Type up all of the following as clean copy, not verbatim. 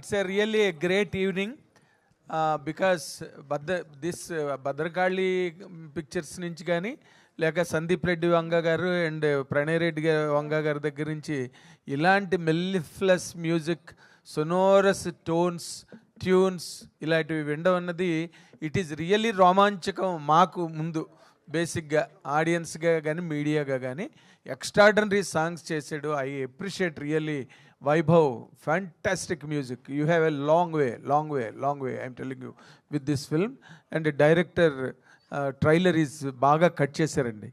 it's a really a great evening because this Bhadrakali pictures నుంచి కానీ లేక సందీప్ రెడ్డి వంగ గారు అండ్ ప్రణయ్ రెడ్డి వంగ గారి దగ్గర నుంచి ఇలాంటి మెల్లిఫ్లెస్ మ్యూజిక్ సొనోరస్ టోన్స్ ట్యూన్స్ ఇలాంటివి వినడం అన్నది ఇట్ ఈస్ రియల్లీ రోమాంచకం మాకు ముందు బేసిక్గా ఆడియన్స్గా కానీ మీడియాగా కానీ ఎక్స్ట్రాడనరీ సాంగ్స్ చేసాడు. I appreciate really Vaibhav, fantastic music. You have a long way I'm telling you with this film. And director trailer is బాగా కట్ చేశారండి.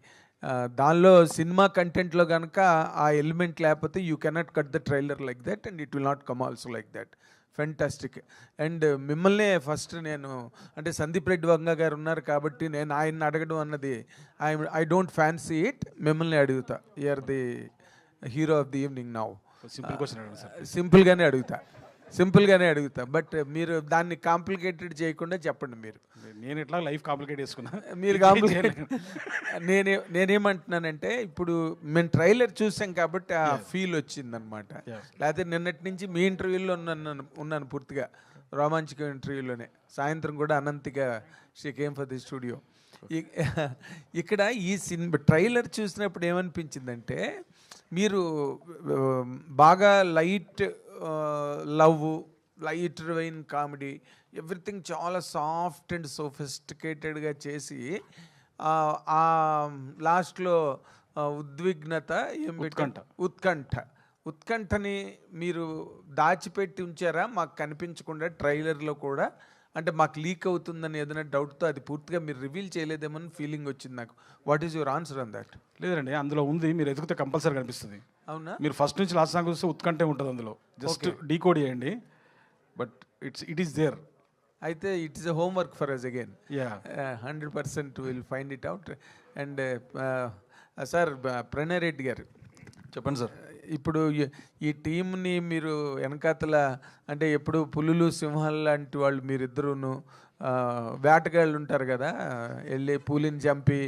దానిలో సినిమా కంటెంట్లో కనుక ఆ ఎలిమెంట్ లేకపోతే you cannot cut the trailer like that and it will not come also like that. Fantastic. And మిమ్మల్నే first నేను అంటే సందీప్ రెడ్డి వంగ గారు ఉన్నారు కాబట్టి నేను ఆయన్ని అడగడం అన్నది ఐ డోంట్ ఫ్యాన్సీ ఇట్, మిమ్మల్ని అడుగుతా. You are the hero of the evening now. సింపుల్గానే అడుగుతా బట్ మీరు దాన్ని కాంప్లికేటెడ్ చేయకుండా చెప్పండి. మీరు నేను ఇట్లా లైఫ్ కాంప్లికేట్ చేసుకున్నా, మీరు నేనేమంటున్నానంటే ఇప్పుడు మేము ట్రైలర్ చూసాం కాబట్టి ఆ ఫీల్ వచ్చిందనమాట. లేకపోతే నిన్నటి నుంచి మీ ఇంటర్వ్యూలో ఉన్నాను పూర్తిగా, రోమాంచిక ఇంటర్వ్యూలోనే. సాయంత్రం కూడా అనంతిగా she came for the studio. ఇక్కడ ఈ సినిమా ట్రైలర్ చూసినప్పుడు ఏమనిపించిందంటే మీరు బాగా light love, light wine comedy, everything చాలా సాఫ్ట్ అండ్ సోఫిస్టికేటెడ్గా చేసి ఆ లాస్ట్లో ఉద్విగ్నత ఏం ఉత్కంఠని మీరు దాచిపెట్టి ఉంచారా మాకు కనిపించకుండా ట్రైలర్లో కూడా? అంటే మాకు లీక్ అవుతుందని ఏదైనా డౌట్తో అది పూర్తిగా మీరు రివీల్ చేయలేదేమని ఫీలింగ్ వచ్చింది నాకు. What is your answer on that? లేదండి, అందులో ఉంది, మీరు ఎదుగుతే కంపల్సరీ కనిపిస్తుంది. అవునా? మీరు ఫస్ట్ నుంచి లాస్ట్ సాంగ్ చూస్తే ఉత్కంఠే ఉంటుంది అందులో, జస్ట్ డీకోడ్ చేయండి. But it is there. అయితే it is a homework for us again. 100% will find it out. And sir Pranay Reddy garu చెప్పండి సార్. ఇప్పుడు ఈ టీంని మీరు వెనకాతల అంటే ఎప్పుడు పులులు సింహాలు లాంటి వాళ్ళు మీరిద్దరూను వేటగాళ్ళు ఉంటారు కదా, వెళ్ళి పులిని చంపి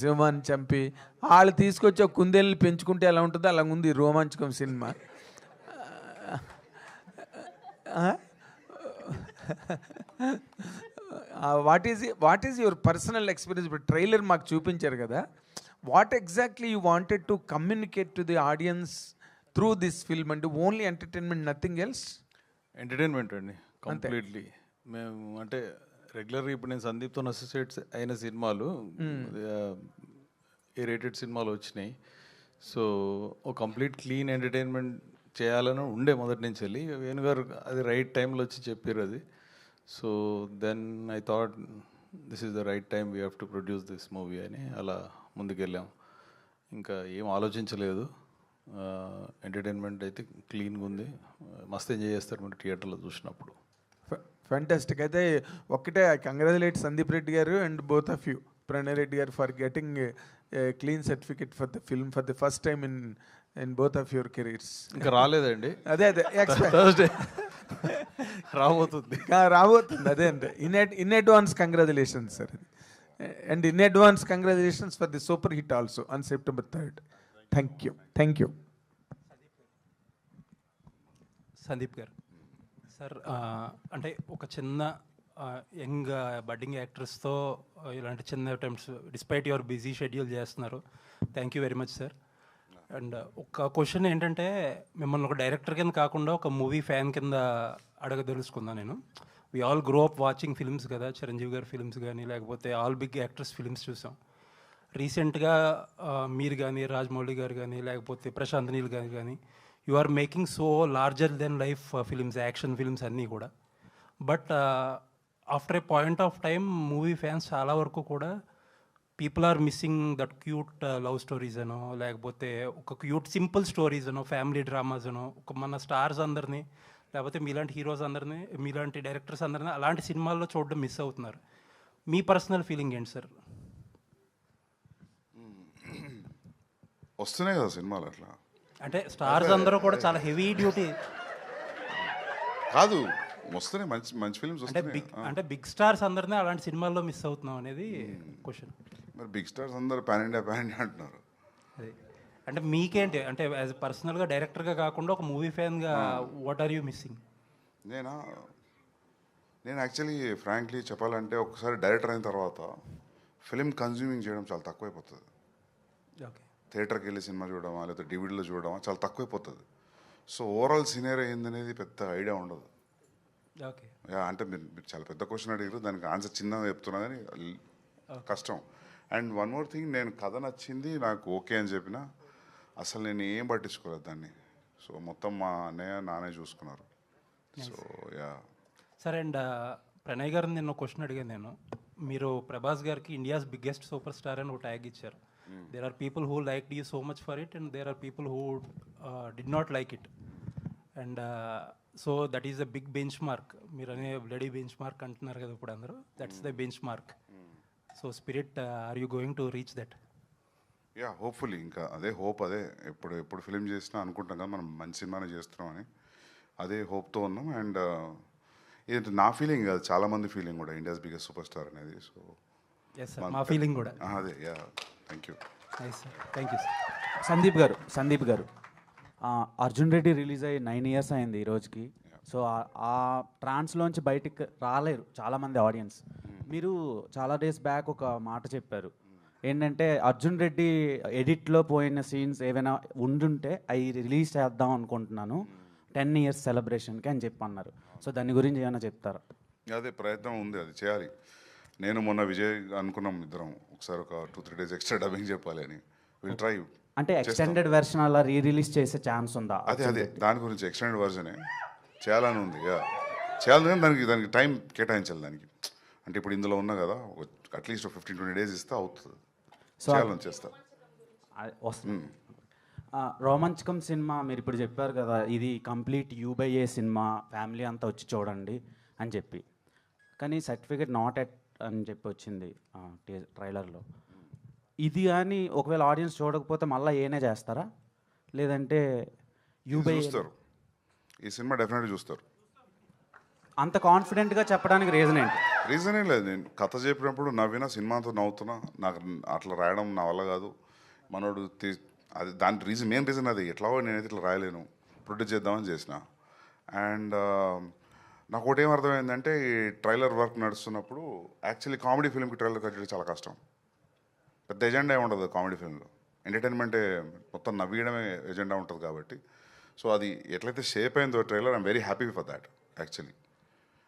సింహాన్ని చంపి వాళ్ళు తీసుకొచ్చి ఒక కుందేళ్ళని పెంచుకుంటే ఎలా ఉంటుందో అలా ఉంది రోమాంచకం cinema. What is your personal experience? ఇప్పుడు ట్రైలర్ మాకు చూపించారు కదా, what exactly you wanted to communicate to the audience through this film? అంటే only entertainment, nothing else? Entertainment అండి కంప్లీట్లీ. మేము అంటే రెగ్యులర్గా ఇప్పుడు నేను సందీప్తో అసోసియేట్స్ అయిన సినిమాలు ఏ రేటెడ్ సినిమాలు వచ్చినాయి. సో ఒక కంప్లీట్ క్లీన్ ఎంటర్టైన్మెంట్ చేయాలని ఉండే మొదటి నుంచి వెళ్ళి. వేణుగారు అది రైట్ టైంలో వచ్చి చెప్పారు అది. So then I thought this is the right time, we have to produce this movie అని అలా ముందుకెళ్ళాం. ఇంకా ఏం ఆలోచించలేదు. ఎంటర్టైన్మెంట్ అయితే క్లీన్గా ఉంది, మస్తు ఎంజాయ్ చేస్తారు మీరు థియేటర్లో చూసినప్పుడు. ఫ్యాంటాస్టిక్. అయితే ఒక్కటే congratulate Sandeep Reddy garu and both of you, Pranay Reddy garu, for getting clean certificate for the film for the first time in both of your careers. ఇంకా రాలేదండి, అదే థర్స్డే రాబోతుంది. అదే అంటే in advance congratulations sir. And in advance congratulations for the super hit also on September 3rd. Thank you. Sandeep garu sir, అంటే ఒక చిన్న young budding యాక్టర్స్తో ఇలాంటి చిన్న attempts despite your busy schedule చేస్తున్నారు. Thank you very much sir. And ఒక question ఏంటంటే, మిమ్మల్ని ఒక డైరెక్టర్ కింద కాకుండా ఒక మూవీ ఫ్యాన్ కింద అడగదలుచుకున్నాను నేను. We all grow up watching films కదా, చిరంజీవి గారి ఫిల్మ్స్ కానీ లేకపోతే ఆల్ బిగ్ యాక్టర్స్ ఫిల్మ్స్ చూసాం. రీసెంట్గా మీరు కానీ రాజమౌళి గారు కానీ లేకపోతే ప్రశాంత్ నీల్ గారు కానీ you are making so larger than life films, action films అన్నీ కూడా. But after a point of time movie fans చాలా వరకు కూడా people are missing that cute love stories అనో లేకపోతే ఒక క్యూట్ సింపుల్ స్టోరీస్ అనో ఫ్యామిలీ డ్రామాస్ అనో ఒక మన స్టార్స్ అందరినీ లేకపోతే మీలాంటి హీరోస్ అందరినీ మీలాంటి డైరెక్టర్స్ అందరినీ అలాంటి సినిమాల్లో చూడడం మిస్ అవుతున్నారు. మీ పర్సనల్ ఫీలింగ్ ఏంటి సార్? వస్తున్నాయి కదా సినిమాలు అట్లా, అంటే స్టార్స్ అందరూ కూడా చాలా హెవీ డ్యూటీ కాదు, వస్తున్నాయి మంచి మంచి ఫిల్మ్స్ వస్తున్నాయి. అంటే బిగ్ స్టార్స్ అందరినీ అలాంటి సినిమాల్లో మిస్ అవుతున్నాం అనేది క్వశ్చన్. మరి బిగ్ స్టార్స్ అందరూ పాన్ ఇండియా అంటున్నారు. అదే అంటే మీకేంటి అంటే యాజ్ పర్సనల్గా డైరెక్టర్గా కాకుండా ఒక మూవీ ఫ్యాన్గా వాట్ ఆర్ యూ మిస్సింగ్? నేను యాక్చువల్లీ ఫ్రాంక్లీ చెప్పాలంటే ఒకసారి డైరెక్టర్ అయిన తర్వాత ఫిలిం కన్జ్యూమింగ్ చేయడం చాలా తక్కువైపోతుంది. ఓకే. థియేటర్కి వెళ్ళి సినిమా చూడడమా లేకపోతే డివిడీలో చూడడమా చాలా తక్కువైపోతుంది. సో ఓవరాల్ సినేరియో ఏందనేది పెద్ద ఐడియా ఉండదు. ఓకే. అంటే మీరు చాలా పెద్ద క్వశ్చన్ అడిగారు, దానికి ఆన్సర్ చిన్నగా చెప్తున్నా కానీ కష్టం. అండ్ వన్ మోర్ థింగ్, నేను కథ నచ్చింది నాకు ఓకే అని చెప్పిన అసలు నేను ఏం పట్టించుకోలేదు దాన్ని. సో మొత్తం మా అన్నయ్య నానే చూసుకున్నారు. So yeah. సరే. అండ్ ప్రణయ్ గారు నిన్న క్వశ్చన్ అడిగాను నేను. మీరు ప్రభాస్ గారికి ఇండియాస్ బిగ్గెస్ట్ సూపర్ స్టార్ అని ఒక ట్యాగ్ ఇచ్చారు. There are people who like you so much for it and there are people who did not like it. And so that is the big benchmark. మీరు అనే bloody benchmark అంటున్నారు కదా ఇప్పుడు అందరూ. That's the benchmark. So Spirit, are you going to reach that? Ya, hopefully. ఇంకా అదే hope. అదే ఎప్పుడు ఫిలిం చేసినా అనుకుంటాం కదా మనం మంచి సినిమానే చేస్తున్నాం అని. అదే హోప్తో ఉన్నాం. అండ్ ఇది నా ఫీలింగ్ కాదు, చాలామంది ఫీలింగ్ కూడా, ఇండియాస్ బిగ్గెస్ట్ సూపర్ స్టార్ అనేది. సో ఎస్ సార్, మా ఫీలింగ్ కూడా అదే. Yeah, thank you. Nice sir, thank you sir. Sandeep గారు అర్జున్ రెడ్డి రిలీజ్ అయ్యి 9 years అయింది ఈ రోజుకి. సో ఆ ట్రాన్స్లోంచి బయటికి రాలేరు చాలామంది ఆడియన్స్. మీరు చాలా డేస్ బ్యాక్ ఒక మాట చెప్పారు ఏంటంటే అర్జున్ రెడ్డి ఎడిట్లో పోయిన సీన్స్ ఏవైనా ఉండుంటే అవి రిలీజ్ చేద్దాం అనుకుంటున్నాను 10 years సెలబ్రేషన్కి అని చెప్పి అన్నారు. సో దాని గురించి ఏమైనా చెప్తారా? అదే ప్రయత్నం ఉంది, అది చేయాలి. నేను మొన్న విజయ్ అనుకున్నాం ఇద్దరం ఒకసారి ఒక 2-3 days ఎక్స్ట్రా డబ్బింగ్ చెప్పాలి అని. Will try. అంటే ఎక్స్టెండెడ్ వెర్షన్ అలా రిలీజ్ చేసే ఛాన్స్ ఉందా? అదే దాని గురించి ఎక్స్టెండెడ్ వర్జనే చేయాలని ఉంది. చేయాలని దానికి టైం కేటాయించాలి దానికి. అంటే ఇప్పుడు ఇందులో ఉన్నా కదా, అట్లీస్ట్ 15-20 days ఇస్తే అవుతుంది. సో చేయాలని చేస్తా వస్తుంది. రోమాంచకం సినిమా మీరు ఇప్పుడు చెప్పారు కదా, ఇది కంప్లీట్ U/A సినిమా, ఫ్యామిలీ అంతా వచ్చి చూడండి అని చెప్పి. కానీ సర్టిఫికేట్ నాట్ ఎట్ అని చెప్పి వచ్చింది ట్రైలర్లో. ఇది కానీ ఒకవేళ ఆడియన్స్ చూడకపోతే మళ్ళీ ఏనే చేస్తారా, లేదంటే U/A చూస్తారు? ఈ సినిమా డెఫినెట్గా చూస్తారు. అంత కాన్ఫిడెంట్గా చెప్పడానికి రీజన్ ఏంటి? రీజన్ ఏం లేదు. నేను కథ చెప్పినప్పుడు నవ్వినా, సినిమాతో నవ్వుతున్నా. నాకు అట్లా రాయడం నా వల్ల కాదు. మనోడు అది దాని మెయిన్ రీజన్ అది. ఎట్లాగో నేనైతే ఇట్లా రాయలేను, ప్రొడ్యూస్ చేద్దామని చేసిన. అండ్ నాకు ఒకటి ఏం అర్థమైందంటే, ఈ ట్రైలర్ వర్క్ నడుస్తున్నప్పుడు యాక్చువల్లీ కామెడీ ఫిల్మ్కి ట్రైలర్ కట్ చేయడం చాలా కష్టం. పెద్ద ఎజెండా ఏమి ఉండదు కామెడీ ఫిల్మ్లో. ఎంటర్టైన్మెంటే మొత్తం, నవ్వేయడమే ఎజెండా ఉంటుంది కాబట్టి. సో అది ఎట్లయితే షేప్ అయిందో trailer, I'm very happy for that actually.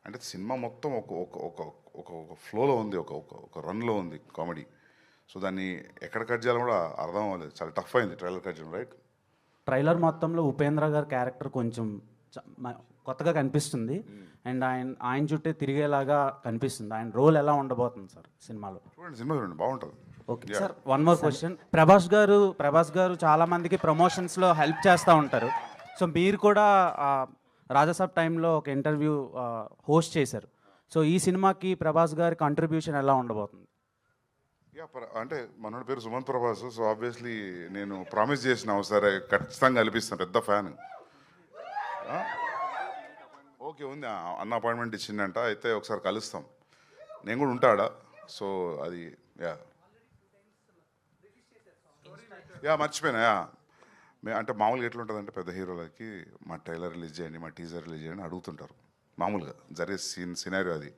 అంటే సినిమా మొత్తం ఒక ఫ్లోలో ఉంది, ఒక రన్లో ఉంది కామెడీ. సో దాన్ని ఎక్కడ కట్ చేయాలో కూడా అర్థం అవ్వలేదు. చాలా టఫ్ అయింది ట్రైలర్ కట్ చేయడం. రైట్. ట్రైలర్ మొత్తంలో ఉపేంద్ర గారి క్యారెక్టర్ కొంచెం కొత్తగా కనిపిస్తుంది. అండ్ ఆయన చుట్టే తిరిగేలాగా కనిపిస్తుంది. ఆయన రోల్ ఎలా ఉండబోతుంది సార్ సినిమాలో? సినిమా చూడండి, బాగుంటుంది. Okay sir, one more question. Prabhas గారు చాలా మందికి ప్రమోషన్స్లో హెల్ప్ చేస్తూ ఉంటారు. సో మీరు కూడా రాజాసాబ్ టైంలో ఒక ఇంటర్వ్యూ హోస్ట్ చేశారు. సో ఈ సినిమాకి ప్రభాస్ గారి కాంట్రిబ్యూషన్ ఎలా ఉండబోతుంది? అంటే మనోడి పేరు సుమంత్ ప్రభాస్. సో ఆబ్వియస్లీ నేను ప్రామిస్ చేసిన ఒకసారి ఖచ్చితంగా కల్పిస్తాను. పెద్ద ఫ్యాన్. ఓకే, ఉంది అన్న అపాయింట్మెంట్ ఇచ్చిందంట. అయితే ఒకసారి కలుస్తాం. నేను కూడా ఉంటాడా. సో అది మర్చిపోయినా. అంటే మామూలుగా ఎట్లుంటుందంటే, పెద్ద హీరోలకి మా ట్రైలర్ రిలీజ్ చేయండి, మా టీజర్ రిలీజ్ చేయండి అడుగుతుంటారు. మామూలుగా జరిగే సినారియో అది.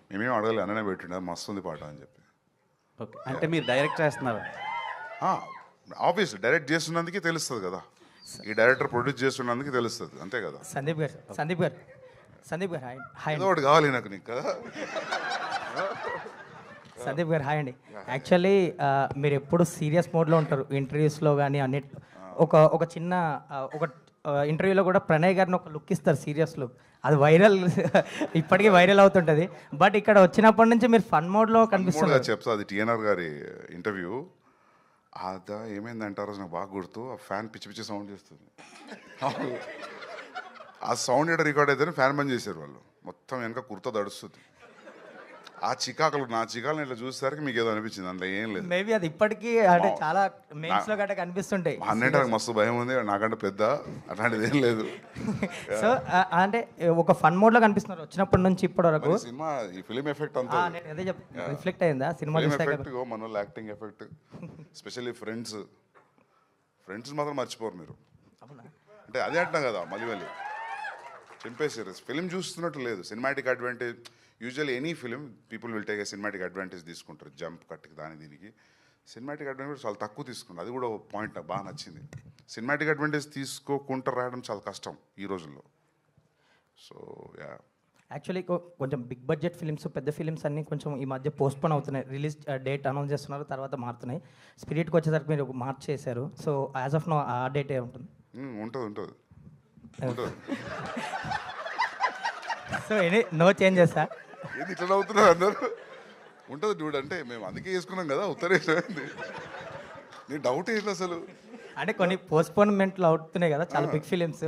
మేమేం అడగలేదు, అన్ననే పెట్టిండే మస్తుంది పాట అని చెప్పి. ఓకే, అంటే మీరు డైరెక్ట్ చేస్తున్నారు? ఆబ్వియస్లీ డైరెక్ట్ చేస్తున్నందుకే తెలుస్తుంది కదా. ఈ డైరెక్టర్ ప్రొడ్యూస్ చేస్తున్నందుకు తెలుస్తుంది, అంతే కదా. సందీప్ గారు హాయ్. ఏదో ఒకటి కావాలి నాకు నీకు కదా. సందీప్ గారు హాయ్ అండి. యాక్చువల్లీ మీరు ఎప్పుడు సీరియస్ మోడ్లో ఉంటారు ఇంటర్వ్యూస్లో కానీ అన్నిట్లో. ఒక చిన్న ఇంటర్వ్యూలో కూడా ప్రణయ్ గారిని ఒక లుక్ ఇస్తారు, సీరియస్ లుక్. అది వైరల్, ఇప్పటికీ వైరల్ అవుతుంటుంది. బట్ ఇక్కడ వచ్చినప్పటి నుంచి మీరు ఫన్ మోడ్లో కనిపిస్తున్నారు. చెప్తా, అది టీఎన్ఆర్ గారి ఇంటర్వ్యూ. అదా ఏమైందంటారో నాకు బాగా గుర్తు. ఆ ఫ్యాన్ పిచ్చి సౌండ్ చేస్తుంది. ఆ సౌండ్ ఎక్కడ రికార్డ్ అయితేనే ఫ్యాన్ బంద్ చేశారు వాళ్ళు. మొత్తం వెనక కుర్తా దడుస్తుంది. ఆ చికాకులు, నా చికాకులు ఇట్లా చూసేసరికి మీకు ఏదో అనిపించింది. అందులో ఏం లేదు. మేబీ అది ఇప్పటికీ అంటే చాలా మెయిన్స్లో గట్రా కనిపిస్తుంటాయి. అన్నింటి మస్తు భయం ఉంది నాకంటే పెద్ద, అట్లాంటిది ఏం లేదు. సో అంటే ఒక ఫన్ మోడ్లో కనిపిస్తున్నారు వచ్చినప్పటి నుంచి ఇప్పటి వరకు. సినిమా ఈ ఫిలిం ఎఫెక్ట్ అంతా అదే రిఫ్లెక్ట్ అయిందా సినిమా ఎఫెక్ట్, మన వాళ్ళు యాక్టింగ్ ఎఫెక్ట్, స్పెషల్లీ ఫ్రెండ్స్ మాత్రం మర్చిపోరు మీరు. అంటే అదే అంటున్నాం కదా, మళ్ళీ చింపేశారు. ఫిలిం చూస్తున్నట్టు లేదు. Cinematic advantage, usually any film people will take a cinematic advantage తీసుకుంటారు, జంప్ కట్కి దీనికి. సినిమాటిక్ అడ్వాంటేజ్ చాలా తక్కువ తీసుకుంటారు. అది కూడా ఒక పాయింట్ నాకు బాగా నచ్చింది. సినిమాటిక్ అడ్వాంటేజ్ తీసుకోకుండా రాయడం చాలా కష్టం ఈ రోజుల్లో. సో యా, యాక్చువల్లీ కొంచెం బిగ్ బడ్జెట్ ఫిలిమ్స్, పెద్ద ఫిలిమ్స్ అన్నీ కొంచెం ఈ మధ్య పోస్ట్పోన్ అవుతున్నాయి. రిలీజ్ డేట్ అనౌన్స్ చేస్తున్నారు, తర్వాత మారుతున్నాయి. స్పిరిట్కి వచ్చేసరికి మీరు మార్చ్ చేశారు. సో యాజ్ ఆఫ్ నో ఆ డేట్ ఏ ఉంటుంది. ఉంటుంది. So any no changes sir? ఏది ఇట్లా అవుతున్నారు అందరు? ఉంటుంది డ్యూడ్, అంటే మేము అందుకే వేసుకున్నాం కదా ఉత్తరేసింది. నీ డౌట్ ఏంటి అసలు? అంటే కొన్ని పోస్ట్పోన్మెంట్లు అవుతున్నాయి కదా చాలా big films.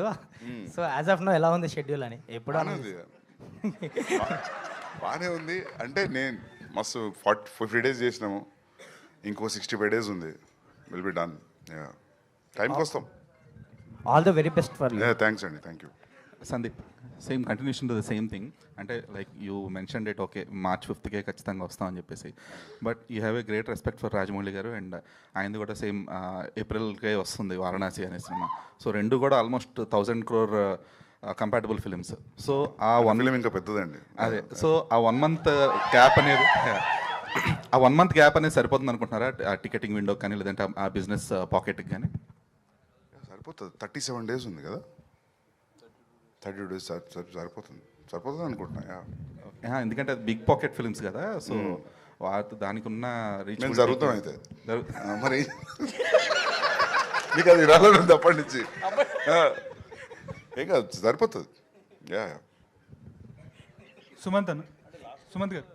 So as of now ఎలా ఉంది షెడ్యూల్ అని? ఎప్పుడు బాగానే ఉంది. అంటే నేను మస్తు 50 days చేసినాము, ఇంకో 65 days ఉంది. Will be done. టైంకి వస్తాం. All the very best for thanks అండి, thank you. Sandeep, same continuation to the same thing. అంటే like you mention date, okay March 5th ఖచ్చితంగా వస్తామని చెప్పేసి, but you have a great respect for Rajamouli garu, and ఆయనది కూడా same ఏప్రిల్కే వస్తుంది వారణాసి అనే సినిమా. సో రెండు కూడా almost 1000 crore compatible films. So ఆ ఫిలిం ఇంకా పెద్దదండి. అదే, సో ఆ 1 month గ్యాప్ అనేది సరిపోతుంది అనుకుంటున్నారా? ఆ టికెటింగ్ విండో కానీ, లేదంటే ఆ బిజినెస్ పాకెట్కి కానీ? సరిపోతుంది. 37 days ఉంది కదా, 32 days సరిపోతుంది అనుకుంటున్నా. ఎందుకంటే అది బిగ్ పాకెట్ ఫిల్మ్స్ కదా, సో దానికి ఉన్న రీచ్ నేను జరుగుతాం అయితే మరి నీకు అది రాలేదు అప్పటి నుంచి. ఏం కాదు, సరిపోతుంది. యా, సుమంత్ గారు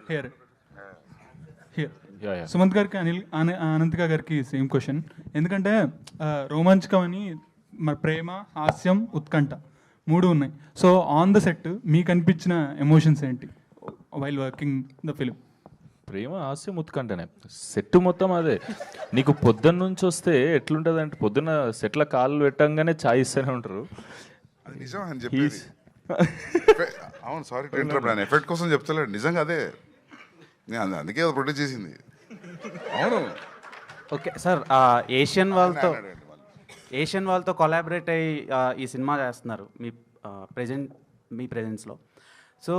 హియర్ సుమంత్ గారికి అనంతిక గారికి సేమ్ క్వశ్చన్. ఎందుకంటే రోమాంచకం అని ప్రేమ, హాస్యం, ఉత్కంఠ 3 ఉన్నాయి. సో ఆన్ ద సెట్ మీకు అనిపించిన ఎమోషన్స్ ఏంటి వైల్ వర్కింగ్ ద ఫిలిం? ప్రేమ, హాస్యం, ఉత్కంఠనే సెట్ మొత్తం అదే. నీకు పొద్దున్న నుంచి వస్తే ఎట్లుంటుంది అంటే, పొద్దున్న సెట్ల కాళ్ళు పెట్టంగానే ఛాయ్ ఇస్తూనే ఉంటారు. అది నిజం అని చెప్పి. అవును, సారీ ఇంటరప్ట్, ఎఫెక్ట్ కోసం చెప్తలేడు, నిజంగా అదే. నేను అందుకే ప్రొడ్యూస్ చేసింది. అవును. ఓకే సార్, ఏషియన్ వాళ్ళతో కొలాబరేట్ అయ్యి ఈ సినిమా చేస్తున్నారు మీ ప్రెజెన్స్లో. సో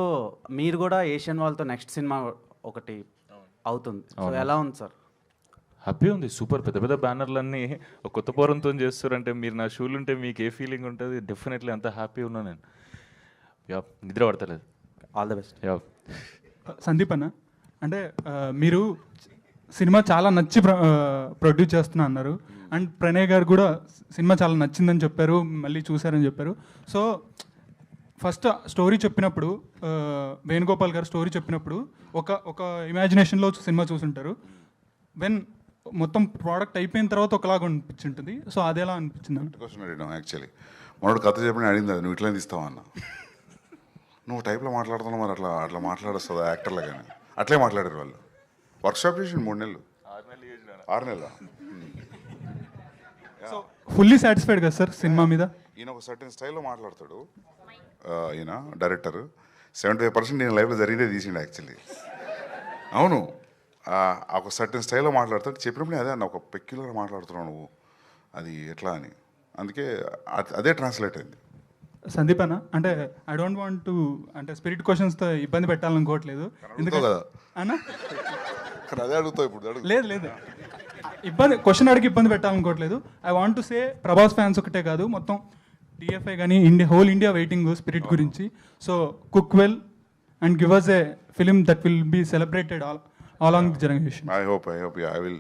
మీరు కూడా ఏషియన్ వాళ్ళతో నెక్స్ట్ సినిమా ఒకటి అవుతుంది. సో ఎలా ఉంది సార్? హ్యాపీ ఉంది, సూపర్. పెద్ద పెద్ద బ్యానర్లన్నీ ఒక కొత్త పోరంతో చేస్తారంటే, మీరు నా షూలు ఉంటే మీకు ఏ ఫీలింగ్ ఉంటుంది? డెఫినెట్లీ అంత హ్యాపీ ఉన్నా నేను. నిద్ర పడతలేదు. All the best. సందీప్ అన్న, అంటే మీరు సినిమా చాలా నచ్చి ప్రొడ్యూస్ చేస్తున్నా అన్నారు, అండ్ ప్రణయ్ గారు కూడా సినిమా చాలా నచ్చిందని చెప్పారు, మళ్ళీ చూశారని చెప్పారు. సో ఫస్ట్ స్టోరీ చెప్పినప్పుడు, వేణుగోపాల్ గారు స్టోరీ చెప్పినప్పుడు ఒక ఇమాజినేషన్లో సినిమా చూసుంటారు. వెన్ మొత్తం ప్రోడక్ట్ అయిపోయిన తర్వాత ఒకలాగా అనిపించింటుంది. సో అది ఎలా అనిపించింది? క్వశ్చన్ అడిగినాం యాక్చువల్లీ. మనోడు కథ చెప్పిన అడిగింది అది, నువ్వు ఇట్లా తీస్తావా అన్న. నువ్వు టైప్లో మాట్లాడుతున్నావు, మరి అట్లా మాట్లాడొస్తుందా యాక్టర్లో? కానీ అట్లే మాట్లాడారు వాళ్ళు. వర్క్షాప్ చేసి 3 నెలలు 6 నెలల. సో ఫుల్లీ సాటిస్ఫైడ్ కదా సార్ సినిమా మీద? ఈయన ఒక సర్టెన్ స్టైల్లో మాట్లాడతాడు. ఈయన డైరెక్టర్ 75% నేను లైఫ్లో జరిగిందే తీసిండు యాక్చువల్లీ. అవును, ఒక సర్టెన్ స్టైల్లో మాట్లాడతాడు. చెప్పినప్పుడు అదే అన్న, ఒక పెక్యులర్ మాట్లాడుతున్నావు నువ్వు, అది ఎట్లా అని. అందుకే అదే ట్రాన్స్లేట్ అయింది. సందీప్ అన్న, అంటే ఐ డోంట్ వాంట్ టు అంటే స్పిరిట్ క్వశ్చన్స్తో ఇబ్బంది పెట్టాలనుకోవట్లేదు. ఎందుకంటే అన్న అదే అడుగుతావు ఇప్పుడు. లేదు క్వశ్చన్ అడిగి ఇబ్బంది పెట్టాలనుకోవట్లేదు. I want to say, Prabhas fans ఒకటే కాదు, మొత్తం డిఎఫ్ఐ కానీ హోల్ ఇండియా వెయిటింగ్ స్పిరిట్ గురించి. So cook well and give us a film that will be celebrated all along the generation. I hope yeah, I will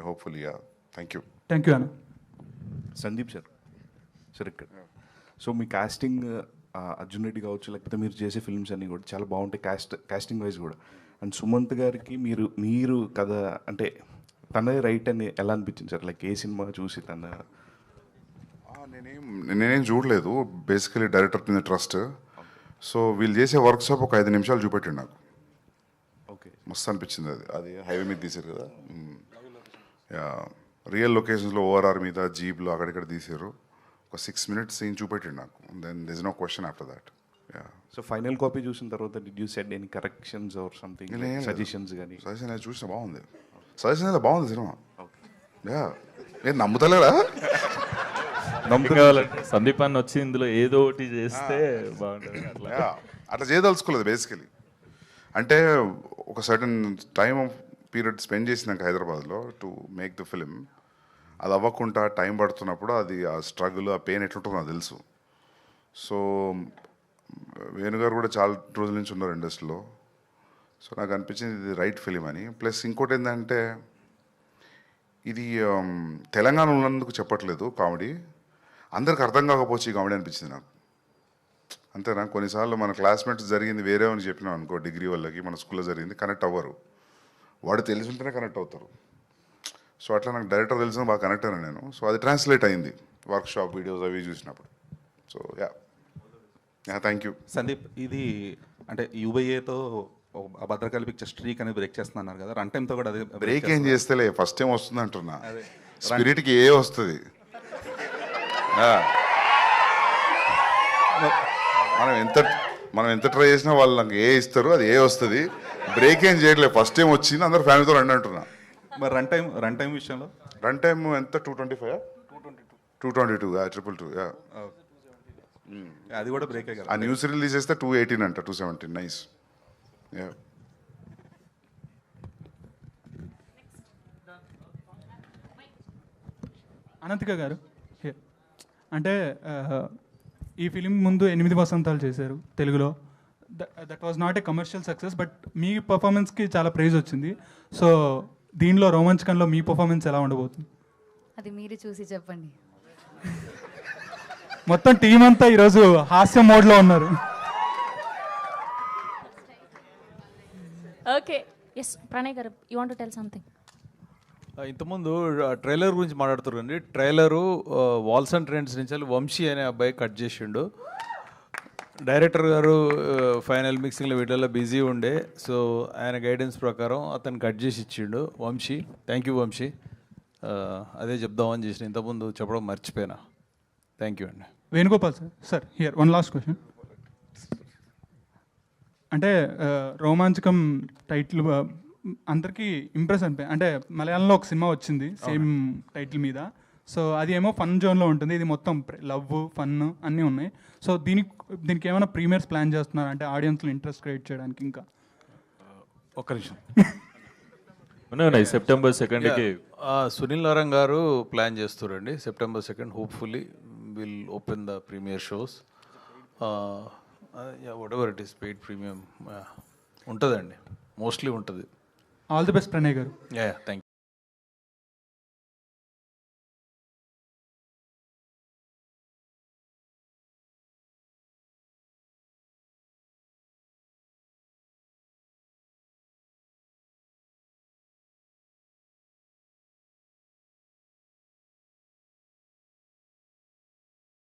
hopefully yeah. Thank you అన్న. Sandeep sir ఇక్కడ so మీ casting Arjun Reddy కావచ్చు, లేకపోతే మీరు చేసే films అన్నీ కూడా చాలా బాగుంటాయి కాస్టింగ్ వైజ్ కూడా. అండ్ సుమంత్ గారికి మీరు కథ అంటే తనదే రైట్ అని ఎలా అనిపించింది సార్? లైక్ ఏ సినిమా చూసి నేనేం చూడలేదు. బేసికలీ డైరెక్టర్ మీద ట్రస్ట్. సో వీళ్ళు చేసే వర్క్షాప్ ఒక 5 నిమిషాలు చూపెట్టిండు నాకు. ఓకే, మస్తు అనిపించింది. అది హైవే మీద తీసారు కదా, రియల్ లొకేషన్స్లో, ఓఆర్ఆర్ మీద, జీప్లో అక్కడిక్కడ తీసారు. ఒక 6 minutes సీన్ చూపెట్టిండు నాకు. Then this no question after that. So final copy చూసిన తర్వాత did you said any corrections or something, suggestions కానీ? సజెషన్ అది చూసిన బాగుంది. సజెషన్ అయితే బాగుంది సినిమా. ఏం నమ్ముతలేరా? కావాలంటే సందీప్ అన్న వచ్చి ఇందులో ఏదో ఒకటి చేస్తే బాగుంటుంది అట్లా. Yeah, అట్లా చేయదలుచుకోలేదు బేసికలీ. అంటే ఒక సర్టన్ టైం పీరియడ్ స్పెండ్ చేసినాక హైదరాబాద్లో టు మేక్ ద ఫిలిం, అది అవ్వకుండా టైం పడుతున్నప్పుడు అది ఆ స్ట్రగుల్, ఆ పెయిన్ ఎట్లుంటుందో నాకు తెలుసు. సో వేణుగారు కూడా చాలా రోజుల నుంచి ఉన్నారు ఇండస్ట్రీలో. సో నాకు అనిపించింది ఇది రైట్ ఫిలిం అని. ప్లస్ ఇంకోటి ఏంటంటే ఇది తెలంగాణ ఉన్నందుకు చెప్పట్లేదు కామెడీ, అందరికి అర్థం కాకపోవచ్చు ఈ కామెడీ అనిపించింది నాకు. అంతేనా, కొన్నిసార్లు మన క్లాస్మేట్స్ జరిగింది వేరే అని చెప్పినాం అనుకో, డిగ్రీ వాళ్ళకి మన స్కూల్లో జరిగింది కనెక్ట్ అవ్వరు, వాడు తెలిసి ఉంటేనే కనెక్ట్ అవుతారు. సో అట్లా నాకు డైరెక్టర్ తెలిసిన బాగా కనెక్ట్ అయినా నేను. సో అది ట్రాన్స్లేట్ అయింది వర్క్ షాప్ వీడియోస్ అవి చూసినప్పుడు. So thank you. సందీప్, ఇది అంటే యూబైఏతో భద్రకాళి పిక్చర్ స్ట్రీక్ అనేది బ్రేక్ చేస్తున్నారు కదా, రన్ టైంతో కూడా అదే బ్రేక్ ఏం చేస్తేలే, ఫస్ట్ టైం వస్తుంది అంటున్నా. స్పిరిట్కి ఏ వస్తుంది, మనం ఎంత ట్రై చేసినా వాళ్ళు నాకు ఏ ఇస్తారు, అది ఏ వస్తుంది. బ్రేక్ ఏం చేయట్లేదు, ఫస్ట్ టైం వచ్చింది, అందరు ఫ్యామిలీతో రండి అంటున్నా. మరి రన్ టైం విషయంలో రన్ టైం ఎంత, 225, 222, 222. అది కూడా బ్రేక్ అయ్యారు. ఆ న్యూస్ రిలీజ్ చేస్తే 218 అంట, 217. నైస్. అనంతిక గారు, here. అంటే ఈ ఫిలిం ముందు 8 వసంతాలు చేశారు తెలుగులో. That was not a commercial success, but మీ పర్ఫార్మెన్స్కి చాలా ప్రైజ్ వచ్చింది. సో దీనిలో రోమాంచకంలో మీ పర్ఫార్మెన్స్ ఎలా ఉండబోతుంది? అది మీరు చూసి చెప్పండి. మొత్తం టీం అంతా ఈరోజు హాస్య మోడ్లో ఉన్నారు. ఓకే, ఎస్ ప్రణయ్ గారు, you want to tell something? ఇంతకుముందు ట్రైలర్ గురించి మాట్లాడుతున్నారండి. ట్రైలరు వాల్స్ అండ్ ట్రెండ్స్ నుంచి వంశీ అనే అబ్బాయి కట్ చేసిండు. డైరెక్టర్ గారు ఫైనల్ మిక్సింగ్లో వీటిల్లో బిజీ ఉండే, సో ఆయన గైడెన్స్ ప్రకారం అతను కట్ చేసి ఇచ్చిండు వంశీ. Thank you Vamsi. అదే చెప్దామని చేసిన, ఇంతకుముందు చెప్పడం మర్చిపోయినా. థ్యాంక్ యూ అండి. Venugopal sir, here one last question. అంటే రోమాంచకం టైటిల్ అందరికీ ఇంప్రెస్ అనిపోయి, అంటే మలయాళంలో ఒక సినిమా వచ్చింది సేమ్ టైటిల్ మీద. సో అది ఏమో ఫన్ జోన్లో ఉంటుంది, ఇది మొత్తం లవ్, ఫన్ అన్నీ ఉన్నాయి. సో దీనికి ఏమైనా ప్రీమియర్స్ ప్లాన్ చేస్తున్నారు అంటే ఆడియన్స్లో ఇంట్రెస్ట్ క్రియేట్ చేయడానికి? ఇంకా ఒక్క నిమిషం. ఉన్నాయి September 2nd సునీల్ నారాయణ గారు ప్లాన్ చేస్తారండి. September 2nd hopefully will open the premiere shows. Whatever it is, paid premium ఉంటుందండి, మోస్ట్లీ ఉంటుంది. All the best Pranay garu. Thank you.